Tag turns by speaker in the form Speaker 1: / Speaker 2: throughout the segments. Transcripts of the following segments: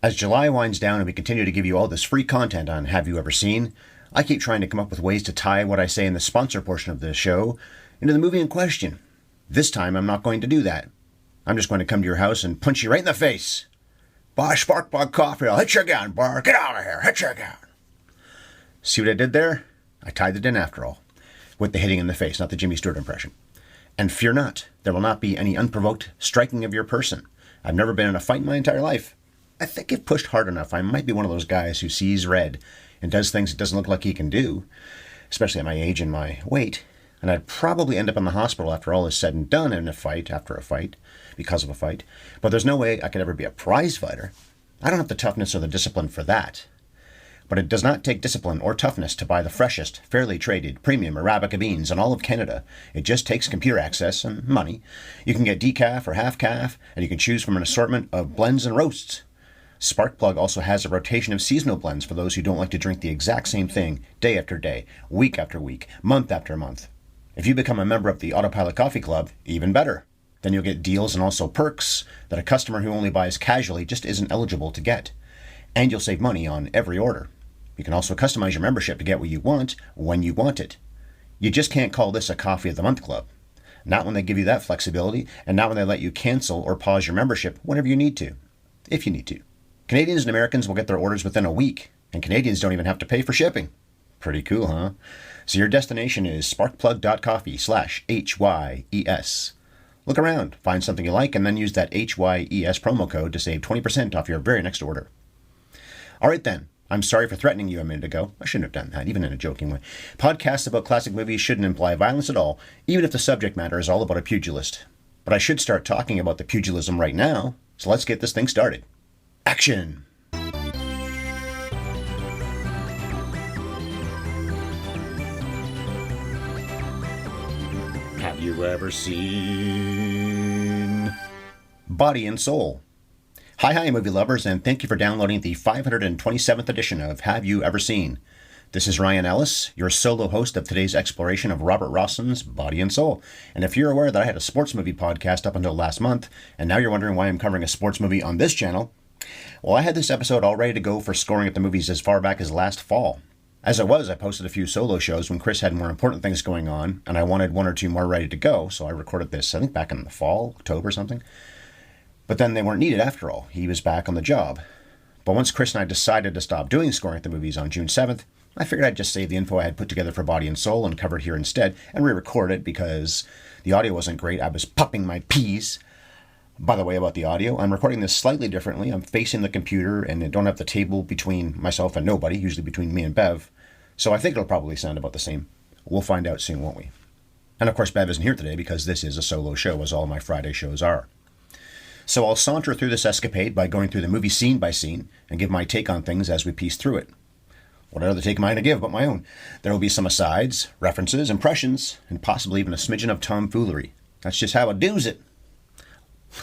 Speaker 1: As July winds down and we continue to give you all this free content on Have You Ever Seen, I keep trying to come up with ways to tie what I say in the sponsor portion of the show into the movie in question. This time I'm not going to do that. I'm just going to come to your house and punch you right in the face. Buy Sparkplug coffee, I'll hit you again, bar. Get out of here, hit you again. See what I did there? I tied it in after all. With the hitting in the face, not the Jimmy Stewart impression. And fear not, there will not be any unprovoked striking of your person. I've never been in a fight in my entire life. I think if pushed hard enough, I might be one of those guys who sees red and does things it doesn't look like he can do, especially at my age and my weight, and I'd probably end up in the hospital after all is said and done in a fight, after a fight, because of a fight. But there's no way I could ever be a prize fighter. I don't have the toughness or the discipline for that. But it does not take discipline or toughness to buy the freshest, fairly traded, premium Arabica beans in all of Canada. It just takes computer access and money. You can get decaf or half calf, and you can choose from an assortment of blends and roasts. Sparkplug also has a rotation of seasonal blends for those who don't like to drink the exact same thing day after day, week after week, month after month. If you become a member of the Autopilot Coffee Club, even better. Then you'll get deals and also perks that a customer who only buys casually just isn't eligible to get. And you'll save money on every order. You can also customize your membership to get what you want when you want it. You just can't call this a Coffee of the Month club. Not when they give you that flexibility, and not when they let you cancel or pause your membership whenever you need to. If you need to. Canadians and Americans will get their orders within a week, and Canadians don't even have to pay for shipping. Pretty cool, huh? So your destination is sparkplug.coffee/HYES. Look around, find something you like, and then use that HYES promo code to save 20% off your very next order. All right then. I'm sorry for threatening you a minute ago. I shouldn't have done that, even in a joking way. Podcasts about classic movies shouldn't imply violence at all, even if the subject matter is all about a pugilist. But I should start talking about the pugilism right now, so let's get this thing started. Action! Have you ever seen Body and Soul? Hi, movie lovers, and thank you for downloading the 527th edition of Have You Ever Seen? This is Ryan Ellis, your solo host of today's exploration of Robert Rossen's Body and Soul. And if you're aware that I had a sports movie podcast up until last month, and now you're wondering why I'm covering a sports movie on this channel, well, I had this episode all ready to go for scoring at the movies as far back as last fall. As it was, I posted a few solo shows when Chris had more important things going on, and I wanted one or two more ready to go, so I recorded this, I think back in the fall, October or something. But then they weren't needed after all. He was back on the job. But once Chris and I decided to stop doing scoring at the movies on June 7th, I figured I'd just save the info I had put together for Body and Soul and cover it here instead, and re-record it because the audio wasn't great. I was popping my peas. By the way, about the audio, I'm recording this slightly differently. I'm facing the computer, and I don't have the table between myself and nobody, usually between me and Bev. So I think it'll probably sound about the same. We'll find out soon, won't we? And of course, Bev isn't here today because this is a solo show, as all my Friday shows are. So I'll saunter through this escapade by going through the movie scene by scene and give my take on things as we piece through it. What other take am I going to give but my own? There will be some asides, references, impressions, and possibly even a smidgen of tomfoolery. That's just how it does it.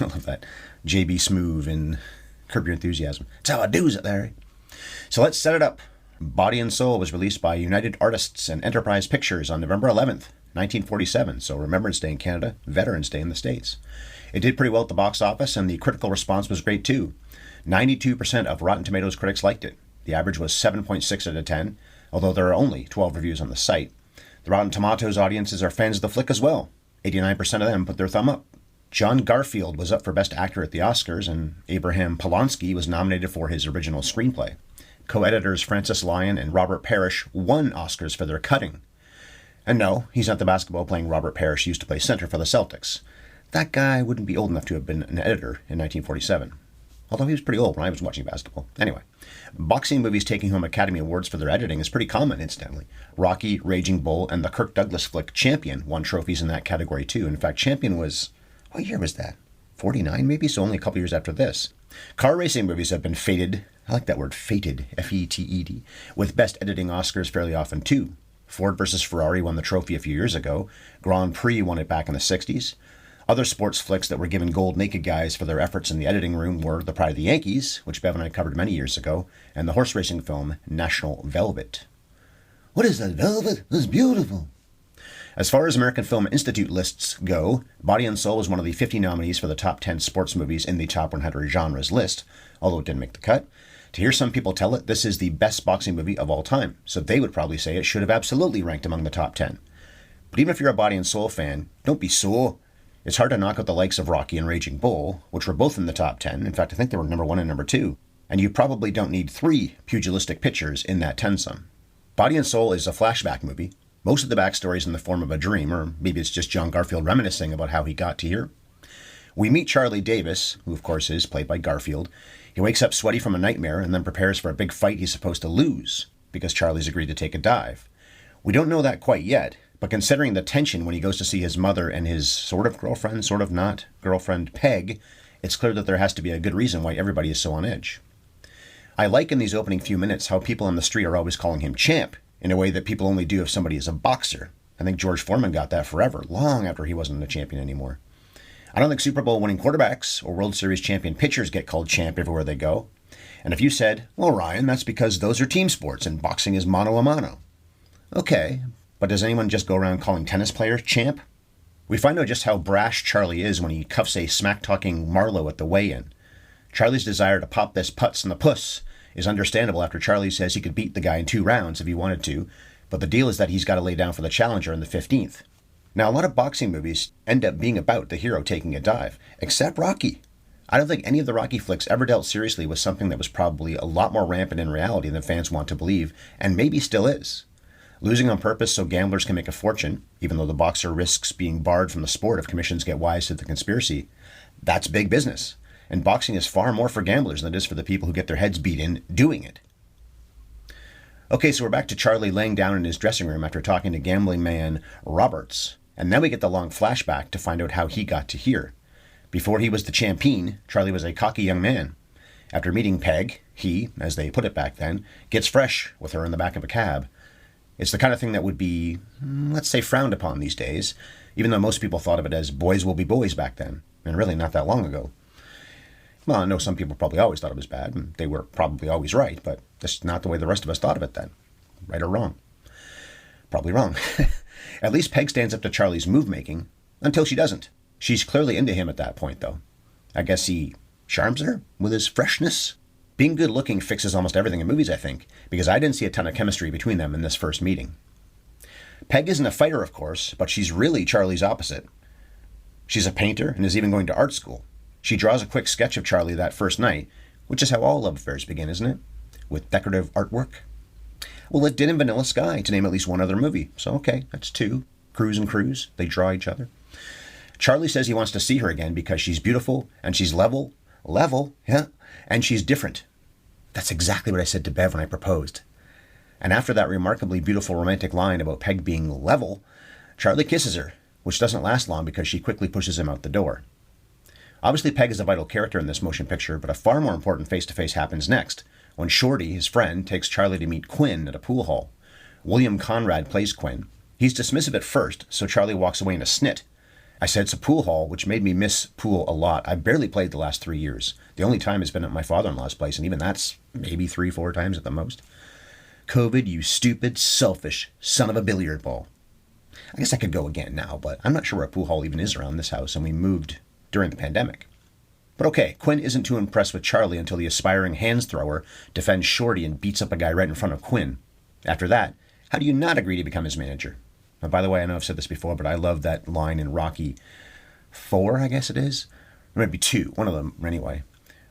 Speaker 1: I love that. J.B. Smoove in Curb Your Enthusiasm. That's how I does it, Larry. So let's set it up. Body and Soul was released by United Artists and Enterprise Pictures on November 11th, 1947. So Remembrance Day in Canada, Veterans Day in the States. It did pretty well at the box office, and the critical response was great too. 92% of Rotten Tomatoes critics liked it. The average was 7.6 out of 10, although there are only 12 reviews on the site. The Rotten Tomatoes audiences are fans of the flick as well. 89% of them put their thumb up. John Garfield was up for Best Actor at the Oscars, and Abraham Polonsky was nominated for his original screenplay. Co-editors Francis Lyon and Robert Parrish won Oscars for their cutting. And no, he's not the basketball-playing Robert Parrish who used to play center for the Celtics. That guy wouldn't be old enough to have been an editor in 1947. Although he was pretty old when I was watching basketball. Anyway, boxing movies taking home Academy Awards for their editing is pretty common, incidentally. Rocky, Raging Bull, and the Kirk Douglas flick Champion won trophies in that category too. In fact, Champion was... what year was that? 49 maybe? So only a couple years after this. Car racing movies have been fated... I like that word, fated, F-E-T-E-D, with Best Editing Oscars fairly often too. Ford versus Ferrari won the trophy a few years ago. Grand Prix won it back in the 60s. Other sports flicks that were given gold naked guys for their efforts in the editing room were The Pride of the Yankees, which Bev and I covered many years ago, and the horse racing film National Velvet. What is that, velvet? It's beautiful. As far as American Film Institute lists go, Body and Soul is one of the 50 nominees for the top 10 sports movies in the top 100 genres list, although it didn't make the cut. To hear some people tell it, this is the best boxing movie of all time, so they would probably say it should have absolutely ranked among the top 10. But even if you're a Body and Soul fan, don't be sore. It's hard to knock out the likes of Rocky and Raging Bull, which were both in the top 10. In fact, I think they were number 1 and number 2. And you probably don't need 3 pugilistic pictures in that 10-some. Body and Soul is a flashback movie. Most of the backstory is in the form of a dream, or maybe it's just John Garfield reminiscing about how he got to here. We meet Charlie Davis, who of course is played by Garfield. He wakes up sweaty from a nightmare and then prepares for a big fight he's supposed to lose, because Charlie's agreed to take a dive. We don't know that quite yet, but considering the tension when he goes to see his mother and his sort of girlfriend, sort of not girlfriend, Peg, it's clear that there has to be a good reason why everybody is so on edge. I like in these opening few minutes how people on the street are always calling him champ, in a way that people only do if somebody is a boxer. I think George Foreman got that forever, long after he wasn't a champion anymore. I don't think Super Bowl winning quarterbacks or World Series champion pitchers get called champ everywhere they go. And if you said, well, Ryan, that's because those are team sports and boxing is mano a mano. Okay, but does anyone just go around calling tennis players champ? We find out just how brash Charlie is when he cuffs a smack-talking Marlowe at the weigh-in. Charlie's desire to pop this putz in the puss is understandable after Charlie says he could beat the guy in 2 rounds if he wanted to, but the deal is that he's got to lay down for the challenger in the 15th. Now, a lot of boxing movies end up being about the hero taking a dive, except Rocky. I don't think any of the Rocky flicks ever dealt seriously with something that was probably a lot more rampant in reality than fans want to believe, and maybe still is. Losing on purpose so gamblers can make a fortune, even though the boxer risks being barred from the sport if commissions get wise to the conspiracy, that's big business. And boxing is far more for gamblers than it is for the people who get their heads beat in doing it. Okay, so we're back to Charlie laying down in his dressing room after talking to gambling man Roberts. And then we get the long flashback to find out how he got to here. Before he was the champion, Charlie was a cocky young man. After meeting Peg, he, as they put it back then, gets fresh with her in the back of a cab. It's the kind of thing that would be, let's say, frowned upon these days, even though most people thought of it as boys will be boys back then, and really not that long ago. Well, I know some people probably always thought it was bad, and they were probably always right, but that's not the way the rest of us thought of it then. Right or wrong? Probably wrong. At least Peg stands up to Charlie's move-making, until she doesn't. She's clearly into him at that point, though. I guess he charms her with his freshness. Being good-looking fixes almost everything in movies, I think, because I didn't see a ton of chemistry between them in this first meeting. Peg isn't a fighter, of course, but she's really Charlie's opposite. She's a painter and is even going to art school. She draws a quick sketch of Charlie that first night, which is how all love affairs begin, isn't it? With decorative artwork. Well, it did in Vanilla Sky, to name at least one other movie. So, okay, that's 2. Cruise and Cruise. They draw each other. Charlie says he wants to see her again because she's beautiful and she's level, yeah, and she's different. That's exactly what I said to Bev when I proposed. And after that remarkably beautiful romantic line about Peg being level, Charlie kisses her, which doesn't last long because she quickly pushes him out the door. Obviously, Peg is a vital character in this motion picture, but a far more important face-to-face happens next, when Shorty, his friend, takes Charlie to meet Quinn at a pool hall. William Conrad plays Quinn. He's dismissive at first, so Charlie walks away in a snit. I said it's a pool hall, which made me miss pool a lot. I barely played the last 3 years. The only time has been at my father-in-law's place, and even that's maybe 3-4 times at the most. COVID, you stupid, selfish son of a billiard ball. I guess I could go again now, but I'm not sure where a pool hall even is around this house, and we moved during the pandemic. But okay, Quinn isn't too impressed with Charlie until the aspiring hands thrower defends Shorty and beats up a guy right in front of Quinn. After that, how do you not agree to become his manager? Now, by the way, I know I've said this before, but I love that line in Rocky 4, I guess it is. Or maybe 2, one of them anyway,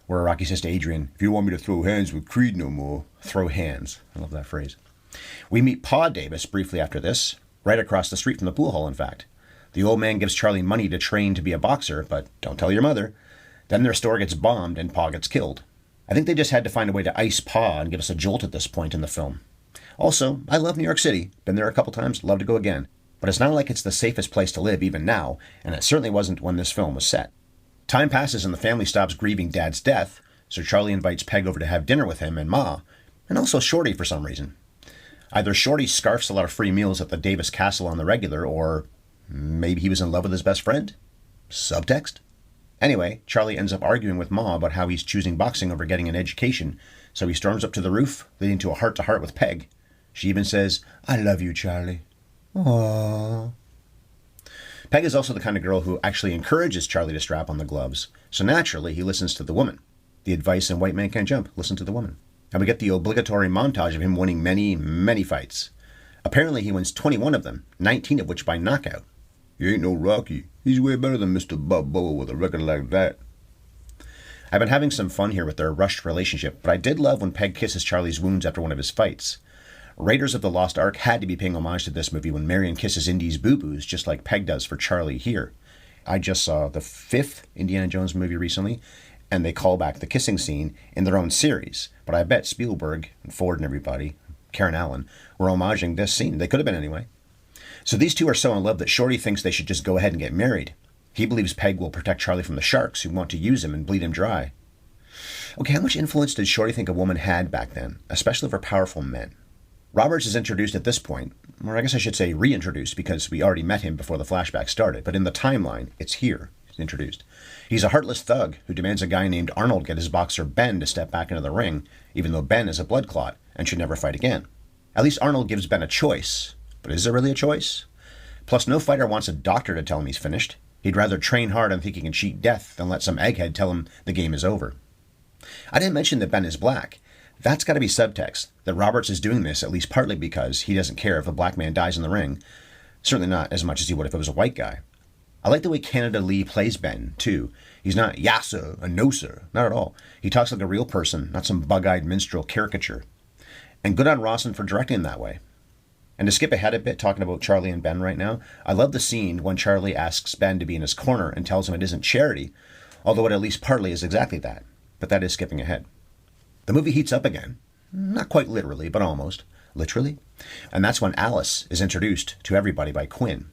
Speaker 1: where Rocky says to Adrian, if you want me to throw hands with Creed no more, throw hands. I love that phrase. We meet Pa Davis briefly after this, right across the street from the pool hall, in fact. The old man gives Charlie money to train to be a boxer, but don't tell your mother. Then their store gets bombed and Pa gets killed. I think they just had to find a way to ice Pa and give us a jolt at this point in the film. Also, I love New York City. Been there a couple times, love to go again. But it's not like it's the safest place to live even now, and it certainly wasn't when this film was set. Time passes and the family stops grieving Dad's death, so Charlie invites Peg over to have dinner with him and Ma, and also Shorty for some reason. Either Shorty scarfs a lot of free meals at the Davis Castle on the regular, or maybe he was in love with his best friend? Subtext? Anyway, Charlie ends up arguing with Ma about how he's choosing boxing over getting an education, so he storms up to the roof, leading to a heart-to-heart with Peg. She even says, I love you, Charlie. Aww. Peg is also the kind of girl who actually encourages Charlie to strap on the gloves, so naturally he listens to the woman. The advice in White Man Can't Jump, listen to the woman. And we get the obligatory montage of him winning many, many fights. Apparently he wins 21 of them, 19 of which by knockout. He ain't no Rocky. He's way better than Mr. Balboa with a record like that. I've been having some fun here with their rushed relationship, but I did love when Peg kisses Charlie's wounds after one of his fights. Raiders of the Lost Ark had to be paying homage to this movie when Marion kisses Indy's boo-boos, just like Peg does for Charlie here. I just saw the 5th Indiana Jones movie recently, and they call back the kissing scene in their own series. But I bet Spielberg and Ford and everybody, Karen Allen, were homaging this scene. They could have been anyway. So these two are so in love that Shorty thinks they should just go ahead and get married. He believes Peg will protect Charlie from the sharks who want to use him and bleed him dry. Okay, how much influence did Shorty think a woman had back then, especially for powerful men? Roberts is introduced at this point, or I guess I should say reintroduced, because we already met him before the flashback started, but in the timeline, it's here. He's introduced. He's a heartless thug who demands a guy named Arnold get his boxer Ben to step back into the ring, even though Ben is a blood clot and should never fight again. At least Arnold gives Ben a choice, but is there really a choice? Plus, no fighter wants a doctor to tell him he's finished. He'd rather train hard and think he can cheat death than let some egghead tell him the game is over. I didn't mention that Ben is black. That's got to be subtext, that Roberts is doing this at least partly because he doesn't care if a black man dies in the ring. Certainly not as much as he would if it was a white guy. I like the way Canada Lee plays Ben, too. He's not yes sir and no sir, not at all. He talks like a real person, not some bug-eyed minstrel caricature. And good on Rossen for directing him that way. And to skip ahead a bit, talking about Charlie and Ben right now, I love the scene when Charlie asks Ben to be in his corner and tells him it isn't charity, although it at least partly is exactly that. But that is skipping ahead. The movie heats up again. Not quite literally, but almost. Literally. And that's when Alice is introduced to everybody by Quinn.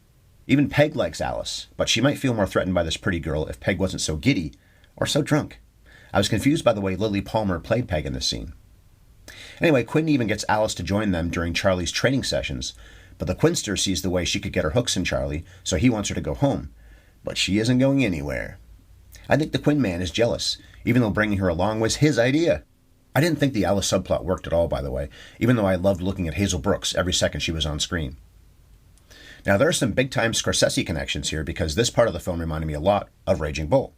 Speaker 1: Even Peg likes Alice, but she might feel more threatened by this pretty girl if Peg wasn't so giddy or so drunk. I was confused by the way Lily Palmer played Peg in this scene. Anyway, Quinn even gets Alice to join them during Charlie's training sessions, but the Quinster sees the way she could get her hooks in Charlie, so he wants her to go home. But she isn't going anywhere. I think the Quinn man is jealous, even though bringing her along was his idea. I didn't think the Alice subplot worked at all, by the way, even though I loved looking at Hazel Brooks every second she was on screen. Now, there are some big-time Scorsese connections here because this part of the film reminded me a lot of Raging Bull.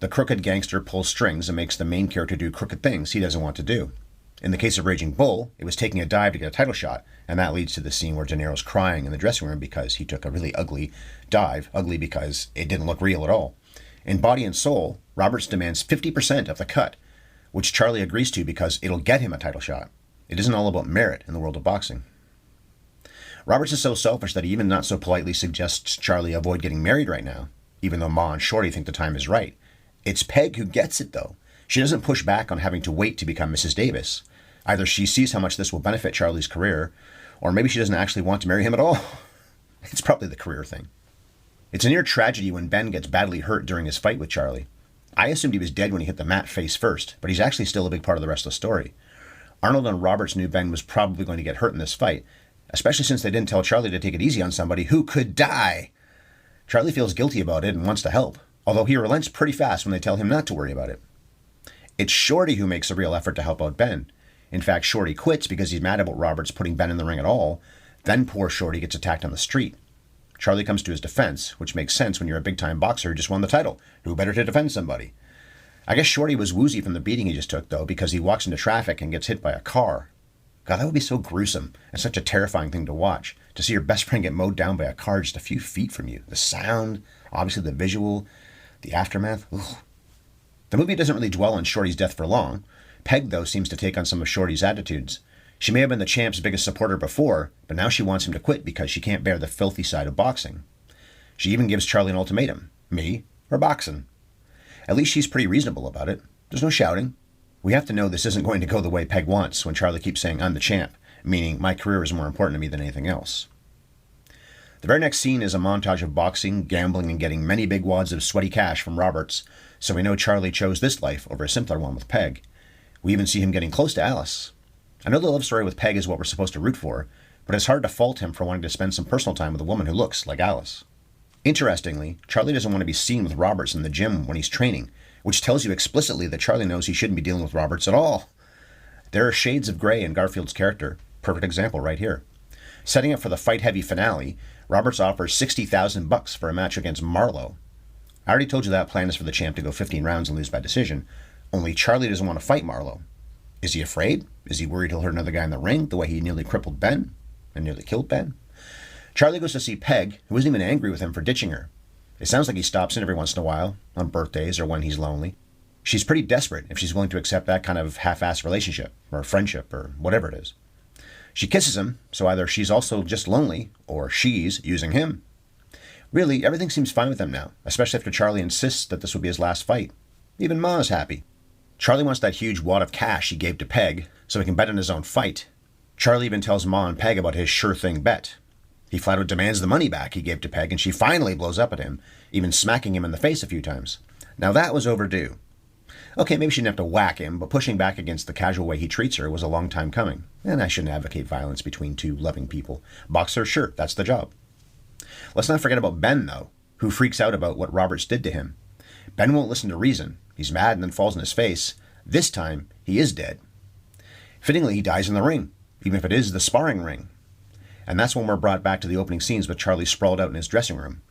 Speaker 1: The crooked gangster pulls strings and makes the main character do crooked things he doesn't want to do. In the case of Raging Bull, it was taking a dive to get a title shot, and that leads to the scene where De Niro's crying in the dressing room because he took a really ugly dive, ugly because it didn't look real at all. In Body and Soul, Roberts demands 50% of the cut, which Charlie agrees to because it'll get him a title shot. It isn't all about merit in the world of boxing. Roberts is so selfish that he even not so politely suggests Charlie avoid getting married right now, even though Ma and Shorty think the time is right. It's Peg who gets it, though. She doesn't push back on having to wait to become Mrs. Davis. Either she sees how much this will benefit Charlie's career, or maybe she doesn't actually want to marry him at all. It's probably the career thing. It's a near tragedy when Ben gets badly hurt during his fight with Charlie. I assumed he was dead when he hit the mat face first, but he's actually still a big part of the rest of the story. Arnold and Roberts knew Ben was probably going to get hurt in this fight, especially since they didn't tell Charlie to take it easy on somebody who could die. Charlie feels guilty about it and wants to help, although he relents pretty fast when they tell him not to worry about it. It's Shorty who makes a real effort to help out Ben. In fact, Shorty quits because he's mad about Roberts putting Ben in the ring at all. Then poor Shorty gets attacked on the street. Charlie comes to his defense, which makes sense when you're a big-time boxer who just won the title. Who better to defend somebody? I guess Shorty was woozy from the beating he just took, though, because he walks into traffic and gets hit by a car. God, that would be so gruesome and such a terrifying thing to watch, to see your best friend get mowed down by a car just a few feet from you. The sound, obviously the visual, the aftermath. Ugh. The movie doesn't really dwell on Shorty's death for long. Peg, though, seems to take on some of Shorty's attitudes. She may have been the champ's biggest supporter before, but now she wants him to quit because she can't bear the filthy side of boxing. She even gives Charlie an ultimatum. Me or boxing? At least she's pretty reasonable about it. There's no shouting. We have to know this isn't going to go the way Peg wants when Charlie keeps saying, I'm the champ, meaning my career is more important to me than anything else. The very next scene is a montage of boxing, gambling, and getting many big wads of sweaty cash from Roberts, so we know Charlie chose this life over a simpler one with Peg. We even see him getting close to Alice. I know the love story with Peg is what we're supposed to root for, but it's hard to fault him for wanting to spend some personal time with a woman who looks like Alice. Interestingly, Charlie doesn't want to be seen with Roberts in the gym when he's training, which tells you explicitly that Charlie knows he shouldn't be dealing with Roberts at all. There are shades of gray in Garfield's character. Perfect example right here. Setting up for the fight-heavy finale, Roberts offers $60,000 for a match against Marlowe. I already told you that plan is for the champ to go 15 rounds and lose by decision, only Charlie doesn't want to fight Marlowe. Is he afraid? Is he worried he'll hurt another guy in the ring the way he nearly crippled Ben and nearly killed Ben? Charlie goes to see Peg, who isn't even angry with him for ditching her. It sounds like he stops in every once in a while, on birthdays or when he's lonely. She's pretty desperate if she's willing to accept that kind of half-assed relationship, or friendship, or whatever it is. She kisses him, so either she's also just lonely, or she's using him. Really, everything seems fine with them now, especially after Charlie insists that this will be his last fight. Even Ma is happy. Charlie wants that huge wad of cash he gave to Peg, so he can bet on his own fight. Charlie even tells Ma and Peg about his sure-thing bet. He flat out demands the money back he gave to Peg, and she finally blows up at him, even smacking him in the face a few times. Now that was overdue. Okay, maybe she didn't have to whack him, but pushing back against the casual way he treats her was a long time coming. And I shouldn't advocate violence between two loving people. Boxer, sure, that's the job. Let's not forget about Ben, though, who freaks out about what Roberts did to him. Ben won't listen to reason. He's mad and then falls on his face. This time, he is dead. Fittingly, he dies in the ring, even if it is the sparring ring. And that's when we're brought back to the opening scenes with Charlie sprawled out in his dressing room.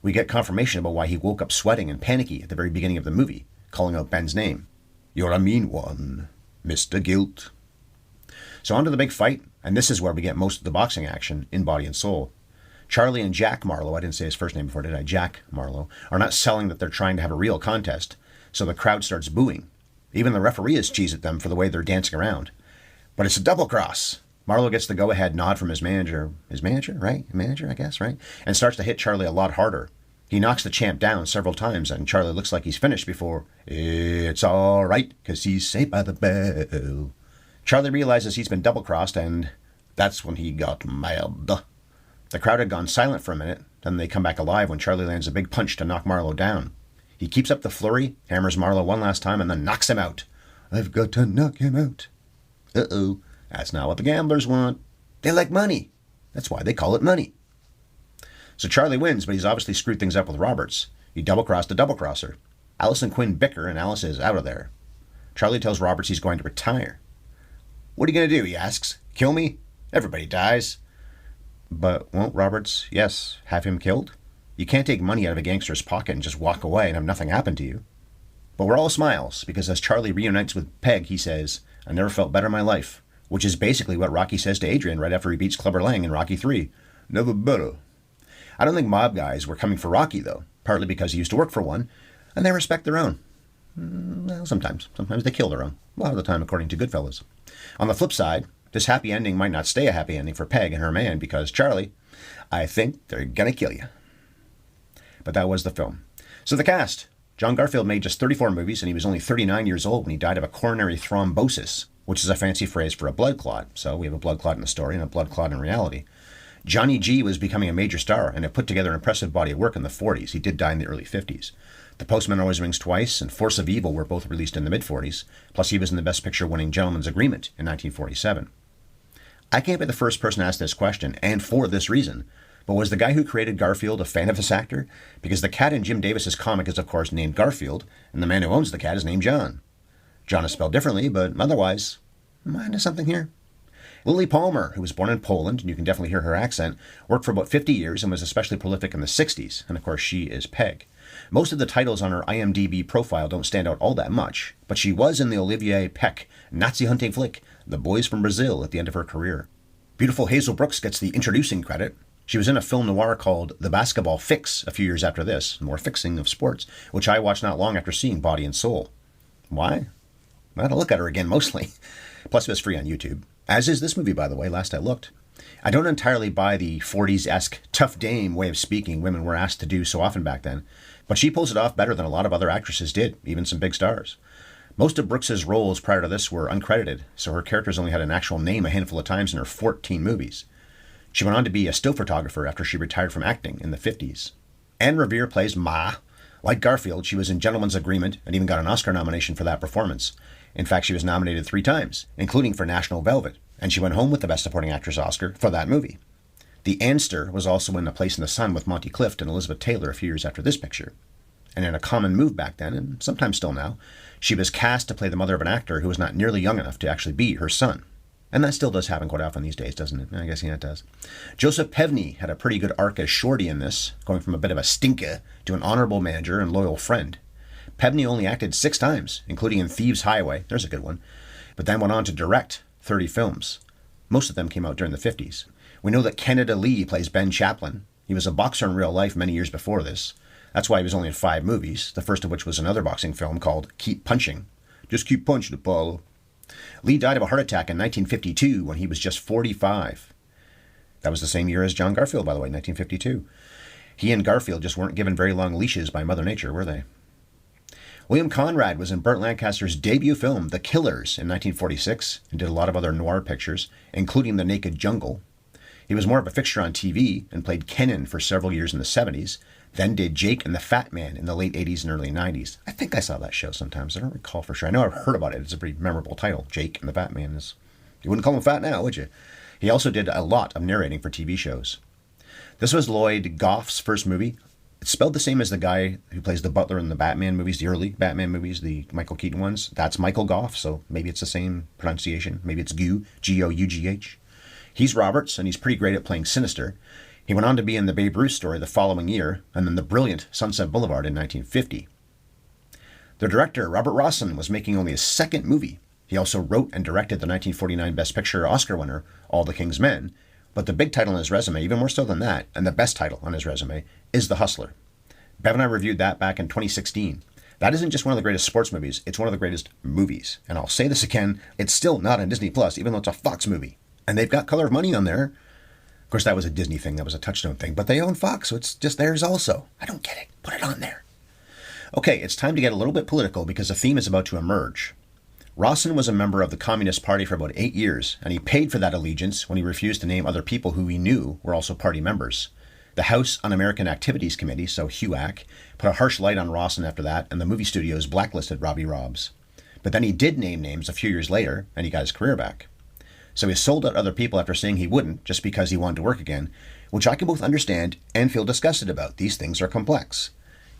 Speaker 1: We get confirmation about why he woke up sweating and panicky at the very beginning of the movie, calling out Ben's name. "You're a mean one, Mr. Guilt." So on to the big fight, and this is where we get most of the boxing action in Body and Soul. Charlie and Jack Marlowe, I didn't say his first name before, did I? Jack Marlowe, are not selling that they're trying to have a real contest, so the crowd starts booing. Even the referee is cheesed at them for the way they're dancing around. But it's a double cross. Marlowe gets the go-ahead nod from his manager, right? Manager, I guess, right? And starts to hit Charlie a lot harder. He knocks the champ down several times, and Charlie looks like he's finished before "It's all right, 'cause he's saved by the bell." Charlie realizes he's been double-crossed, and that's when he got mad. The crowd had gone silent for a minute, then they come back alive when Charlie lands a big punch to knock Marlowe down. He keeps up the flurry, hammers Marlowe one last time, and then knocks him out. "I've got to knock him out." Uh-oh, that's not what the gamblers want. They like money. That's why they call it money. So Charlie wins, but he's obviously screwed things up with Roberts. He double-crossed a double-crosser. Alice and Quinn bicker, and Alice is out of there. Charlie tells Roberts he's going to retire. "What are you going to do?" he asks. "Kill me? Everybody dies." But won't Roberts, yes, have him killed? You can't take money out of a gangster's pocket and just walk away and have nothing happen to you. But we're all smiles, because as Charlie reunites with Peg, he says, "I never felt better in my life," which is basically what Rocky says to Adrian right after he beats Clubber Lang in Rocky III. "Never better." I don't think mob guys were coming for Rocky, though, partly because he used to work for one, and they respect their own. Well, sometimes. Sometimes they kill their own. A lot of the time, according to Goodfellas. On the flip side, this happy ending might not stay a happy ending for Peg and her man, because Charlie, I think they're gonna kill you. But that was the film. So the cast. John Garfield made just 34 movies, and he was only 39 years old when he died of a coronary thrombosis, which is a fancy phrase for a blood clot. So we have a blood clot in the story and a blood clot in reality. Johnny G was becoming a major star and had put together an impressive body of work in the 40s. He did die in the early 50s. The Postman Always Rings Twice and Force of Evil were both released in the mid-40s, plus he was in the Best Picture winning Gentleman's Agreement in 1947. I can't be the first person to ask this question, and for this reason, but was the guy who created Garfield a fan of this actor? Because the cat in Jim Davis's comic is, of course, named Garfield, and the man who owns the cat is named John. John is spelled differently, but otherwise, am I onto something here? Lily Palmer, who was born in Poland, and you can definitely hear her accent, worked for about 50 years and was especially prolific in the 60s, and of course she is Peg. Most of the titles on her IMDb profile don't stand out all that much, but she was in the Olivier Peck Nazi hunting flick, The Boys from Brazil, at the end of her career. Beautiful Hazel Brooks gets the introducing credit. She was in a film noir called The Basketball Fix a few years after this, more fixing of sports, which I watched not long after seeing Body and Soul. Why? I had to look at her again, mostly. Plus it was free on YouTube. As is this movie, by the way, last I looked. I don't entirely buy the 40s-esque tough dame way of speaking women were asked to do so often back then, but she pulls it off better than a lot of other actresses did, even some big stars. Most of Brooks's roles prior to this were uncredited, so her characters only had an actual name a handful of times in her 14 movies. She went on to be a still photographer after she retired from acting in the 50s. Anne Revere plays Ma. Like Garfield, she was in Gentleman's Agreement and even got an Oscar nomination for that performance. In fact, she was nominated 3 times, including for National Velvet, and she went home with the Best Supporting Actress Oscar for that movie. The Anster was also in A Place in the Sun with Monty Clift and Elizabeth Taylor a few years after this picture. And in a common move back then, and sometimes still now, she was cast to play the mother of an actor who was not nearly young enough to actually be her son. And that still does happen quite often these days, doesn't it? I guess, yeah, it does. Joseph Pevney had a pretty good arc as Shorty in this, going from a bit of a stinker to an honorable manager and loyal friend. Pevney only acted 6 times, including in Thieves Highway, there's a good one, but then went on to direct 30 films. Most of them came out during the 50s. We know that Canada Lee plays Ben Chaplin. He was a boxer in real life many years before this. That's why he was only in 5 movies, the first of which was another boxing film called Keep Punching. Just keep punching, Apollo. Lee died of a heart attack in 1952 when he was just 45. That was the same year as John Garfield, by the way, 1952. He and Garfield just weren't given very long leashes by Mother Nature, were they? William Conrad was in Burt Lancaster's debut film, The Killers, in 1946, and did a lot of other noir pictures, including The Naked Jungle. He was more of a fixture on TV and played Kenan for several years in the 70s, then did Jake and the Fat Man in the late 80s and early 90s. I think I saw that show sometimes. I don't recall for sure. I know I've heard about it. It's a pretty memorable title. Jake and the Fat Man is... You wouldn't call him fat now, would you? He also did a lot of narrating for TV shows. This was Lloyd Goff's first movie. It's spelled the same as the guy who plays the butler in the Batman movies, the early Batman movies, the Michael Keaton ones. That's Michael Goff, so maybe it's the same pronunciation. Maybe it's Gu, G-O-U-G-H. He's Roberts, and he's pretty great at playing sinister. He went on to be in the Babe Ruth story the following year, and then the brilliant Sunset Boulevard in 1950. The director, Robert Rossen, was making only his second movie. He also wrote and directed the 1949 Best Picture Oscar winner, All the King's Men, but the big title on his resume, even more so than that, and the best title on his resume, is The Hustler. Bev and I reviewed that back in 2016. That isn't just one of the greatest sports movies, it's one of the greatest movies. And I'll say this again, it's still not on Disney Plus, even though it's a Fox movie. And they've got Color of Money on there. Of course, that was a Disney thing, that was a Touchstone thing, but they own Fox, so it's just theirs also. I don't get it. Put it on there. Okay, it's time to get a little bit political because a theme is about to emerge. Rossen was a member of the Communist Party for about 8 years, and he paid for that allegiance when he refused to name other people who he knew were also party members. The House Un-American Activities Committee, so HUAC, put a harsh light on Rossen after that, and the movie studios blacklisted Robbie Robbs. But then he did name names a few years later, and he got his career back. So he sold out other people after saying he wouldn't, just because he wanted to work again, which I can both understand and feel disgusted about. These things are complex.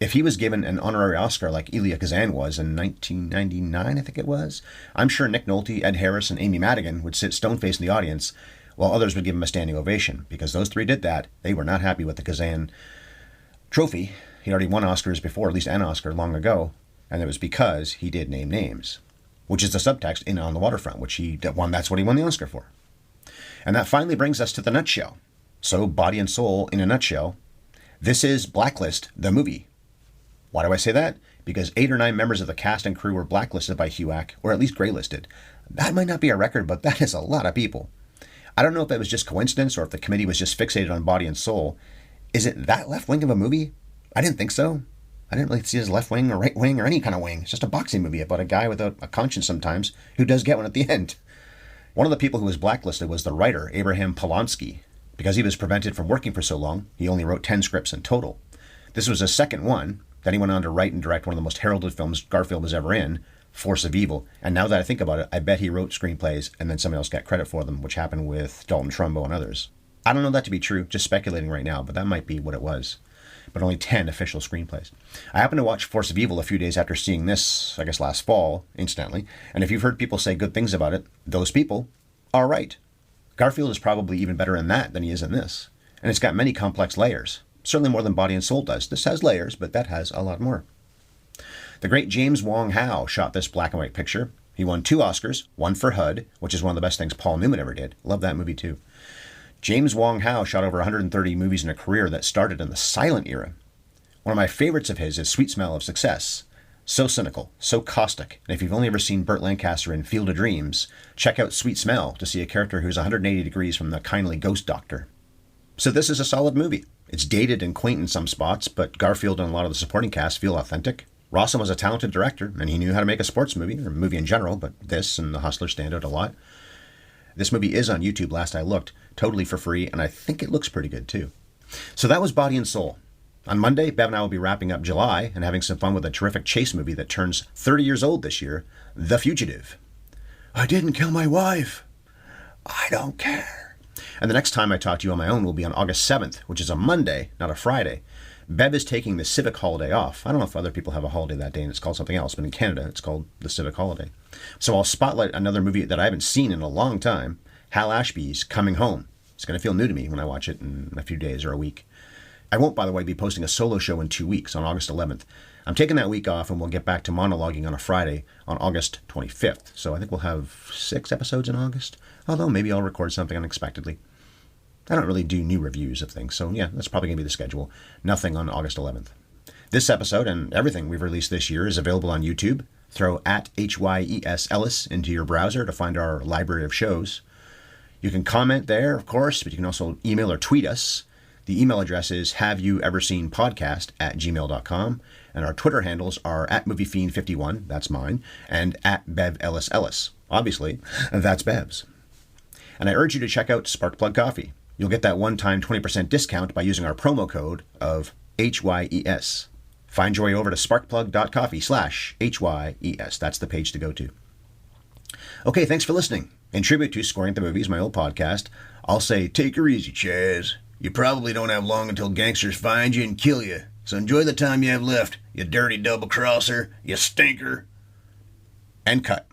Speaker 1: If he was given an honorary Oscar like Elia Kazan was in 1999, I think it was, I'm sure Nick Nolte, Ed Harris, and Amy Madigan would sit stone-faced in the audience, while others would give him a standing ovation, because those 3 did that. They were not happy with the Kazan trophy. He already won Oscars before, at least an Oscar long ago, and it was because he did name names, which is the subtext in On the Waterfront, which he won. That's what he won the Oscar for. And that finally brings us to the nutshell. So, Body and Soul in a nutshell. This is Blacklist, the movie. Why do I say that? Because 8 or 9 members of the cast and crew were blacklisted by HUAC, or at least graylisted. That might not be a record, but that is a lot of people. I don't know if that was just coincidence or if the committee was just fixated on Body and Soul. Is it that left wing of a movie? I didn't think so. I didn't really see it as left wing or right wing or any kind of wing. It's just a boxing movie about a guy without a conscience sometimes who does get one at the end. One of the people who was blacklisted was the writer, Abraham Polonsky. Because he was prevented from working for so long, he only wrote 10 scripts in total. This was his second one. Then he went on to write and direct one of the most heralded films Garfield was ever in, Force of Evil. And now that I think about it, I bet he wrote screenplays and then somebody else got credit for them, which happened with Dalton Trumbo and others. I don't know that to be true, just speculating right now, but that might be what it was. But only 10 official screenplays. I happened to watch Force of Evil a few days after seeing this, I guess last fall, incidentally, and if you've heard people say good things about it, those people are right. Garfield is probably even better in that than he is in this, and it's got many complex layers. Certainly more than Body and Soul does. This has layers, but that has a lot more. The great James Wong Howe shot this black and white picture. He won 2 Oscars, one for HUD, which is one of the best things Paul Newman ever did. Love that movie too. James Wong Howe shot over 130 movies in a career that started in the silent era. One of my favorites of his is Sweet Smell of Success. So cynical, so caustic, and if you've only ever seen Burt Lancaster in Field of Dreams, check out Sweet Smell to see a character who's 180 degrees from the kindly ghost doctor. So this is a solid movie. It's dated and quaint in some spots, but Garfield and a lot of the supporting cast feel authentic. Rossen was a talented director, and he knew how to make a sports movie, or a movie in general, but this and The Hustler stand out a lot. This movie is on YouTube, last I looked, totally for free, and I think it looks pretty good too. So that was Body and Soul. On Monday, Bev and I will be wrapping up July and having some fun with a terrific chase movie that turns 30 years old this year, The Fugitive. I didn't kill my wife. I don't care. And the next time I talk to you on my own will be on August 7th, which is a Monday, not a Friday. Bev is taking the civic holiday off. I don't know if other people have a holiday that day and it's called something else, but in Canada it's called the civic holiday. So I'll spotlight another movie that I haven't seen in a long time, Hal Ashby's Coming Home. It's going to feel new to me when I watch it in a few days or a week. I won't, by the way, be posting a solo show in 2 weeks on August 11th. I'm taking that week off and we'll get back to monologuing on a Friday on August 25th. So I think we'll have 6 episodes in August, although maybe I'll record something unexpectedly. I don't really do new reviews of things, so yeah, that's probably going to be the schedule. Nothing on August 11th. This episode and everything we've released this year is available on YouTube. Throw at HYES Ellis into your browser to find our library of shows. You can comment there, of course, but you can also email or tweet us. The email address is haveyouvseenpodcast@gmail.com, and our Twitter handles are @MovieFiend51, that's mine, and @BevEllisEllis. Obviously, that's Bev's. And I urge you to check out Sparkplug Coffee. You'll get that one-time 20% discount by using our promo code of HYES. Find your way over to sparkplug.coffee/HYES. That's the page to go to. Okay, thanks for listening. In tribute to Scoring at the Movies, my old podcast, I'll say, take her easy, Chaz. You probably don't have long until gangsters find you and kill you. So enjoy the time you have left, you dirty double-crosser, you stinker. And cut.